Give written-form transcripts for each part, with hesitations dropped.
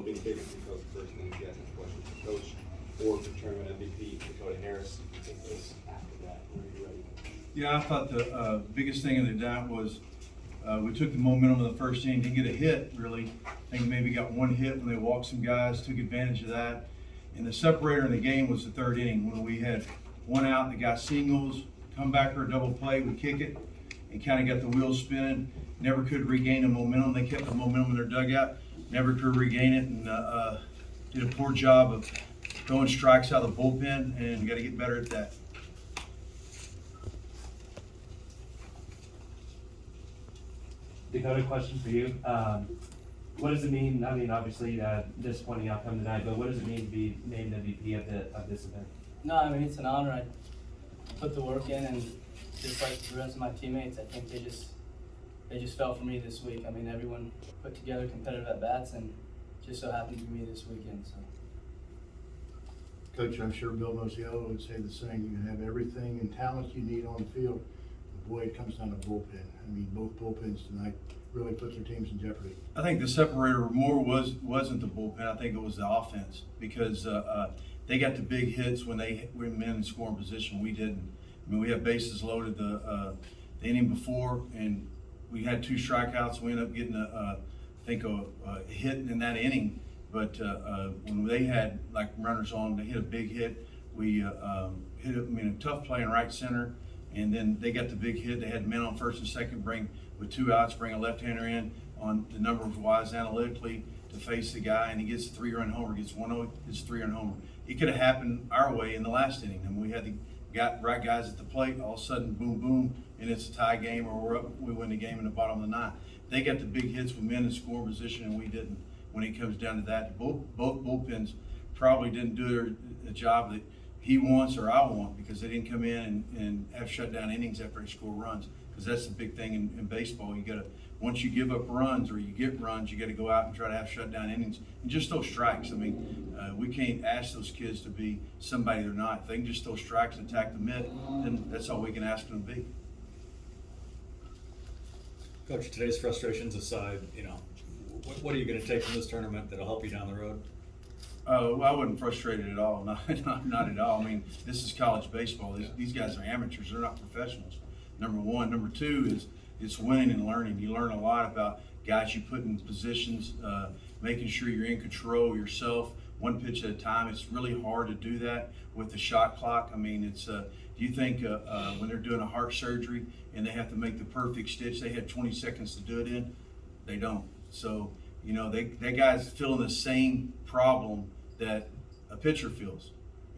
being bigger for Coach first, and then if you guys have questions for Coach or for Tournament MVP Dakota Harris, take those after that when you're ready. Yeah, I thought the biggest thing in the night was we took the momentum of the first inning, didn't get a hit really. I think maybe got one hit when they walked some guys, took advantage of that. And the separator in the game was the third inning when we had one out that got singles, come back or a double play, we kick it and kind of got the wheels spinning. Never could regain the momentum. They kept the momentum in their dugout, never could regain it, and did a poor job of throwing strikes out of the bullpen, and got to get better at that. Dakota, question for you. What does it mean? I mean, obviously, disappointing outcome tonight, but what does it mean to be named MVP of this event? No, I mean, it's an honor. I put the work in, and just like the rest of my teammates, I think they just fell for me this week. I mean, everyone put together competitive at-bats, and just so happened to be me this weekend. So. Coach, I'm sure Bill Mosiello would say the same. You can have everything and talent you need on the field. But boy, it comes down to bullpen. I mean, both bullpens tonight really put their teams in jeopardy. I think the separator more wasn't the bullpen. I think it was the offense, because they got the big hits when they were in scoring position. We didn't. I mean, we had bases loaded the inning before, and we had 2 strikeouts. We ended up getting a hit in that inning. But when they had like runners on, they hit a big hit. We hit a tough play in right center, and then they got the big hit. They had men on first and second, with 2 outs, bring a left-hander in on the numbers wise analytically to face the guy, and he gets a 3-run homer, gets 3-run homer. It could have happened our way in the last inning, and we had the right guys at the plate. All of a sudden, boom, boom, and it's a tie game, or we're up, we win the game in the bottom of the 9th. They got the big hits with men in scoring position, and we didn't. When it comes down to that, both bullpens probably didn't do the job that he wants or I want, because they didn't come in and have shutdown innings after they score runs. Because that's the big thing in baseball. You gotta, once you give up runs or you get runs, you gotta go out and try to have shutdown innings and just throw strikes. I mean, we can't ask those kids to be somebody they're not. If they can just throw strikes and attack the mitt, then that's all we can ask them to be. Coach, today's frustrations aside, what are you going to take from this tournament that'll help you down the road? Well, I wasn't frustrated at all. Not at all. I mean, this is college baseball. These guys are amateurs. They're not professionals. Number one. Number two is it's winning and learning. You learn a lot about guys you put in positions, making sure you're in control yourself, one pitch at a time. It's really hard to do that with the shot clock. I mean, it's. Do you think when they're doing a heart surgery and they have to make the perfect stitch, they had 20 seconds to do it in? They don't. So, that guy's feeling the same problem that a pitcher feels.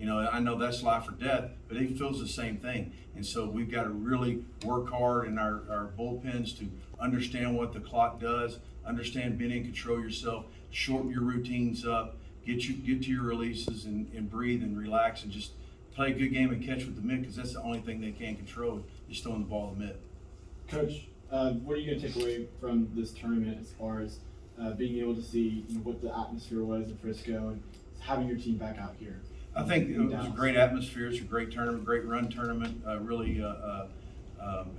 I know that's life or death, but he feels the same thing. And so we've got to really work hard in our bullpens to understand what the clock does, understand being in control of yourself, shorten your routines up, get to your releases and breathe and relax and just play a good game and catch with the mitt, because that's the only thing they can't control, is throwing the ball in the mitt. Coach, what are you going to take away from this tournament as far as being able to see what the atmosphere was in Frisco and having your team back out here? I think it was a great atmosphere. It's a great tournament, great run tournament. Really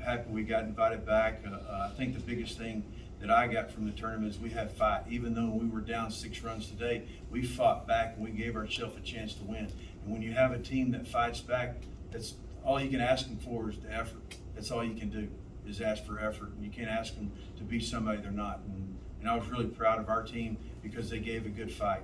happy we got invited back. I think the biggest thing that I got from the tournament is we had fight. Even though we were down 6 runs today, we fought back and we gave ourselves a chance to win. And when you have a team that fights back, that's all you can ask them for is the effort. That's all you can do, is ask for effort. And you can't ask them to be somebody they're not. And I was really proud of our team because they gave a good fight.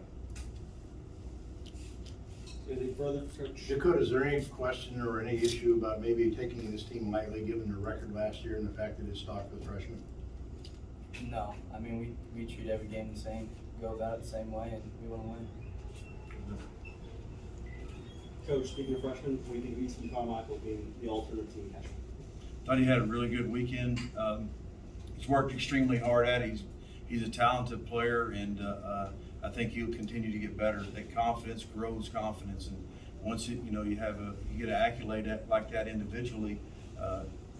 Anything further, Coach? Dakota, is there any question or any issue about maybe taking this team lightly given their record last year and the fact that it's stocked with freshmen? No, I mean, we treat every game the same, go about it the same way, and we want to win. Coach, speaking of freshmen, we think Easton Carmichael being the alternate team catcher. Thought he had a really good weekend. He's worked extremely hard at it. He's a talented player, and I think he'll continue to get better. That confidence grows confidence, and once you get an accolade like that individually,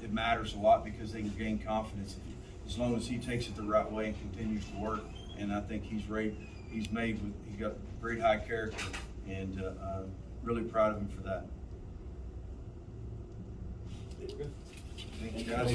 it matters a lot because they can gain confidence as long as he takes it the right way and continues to work. And I think he's got great high character, and really proud of him for that. Think we're good? Thanks, guys.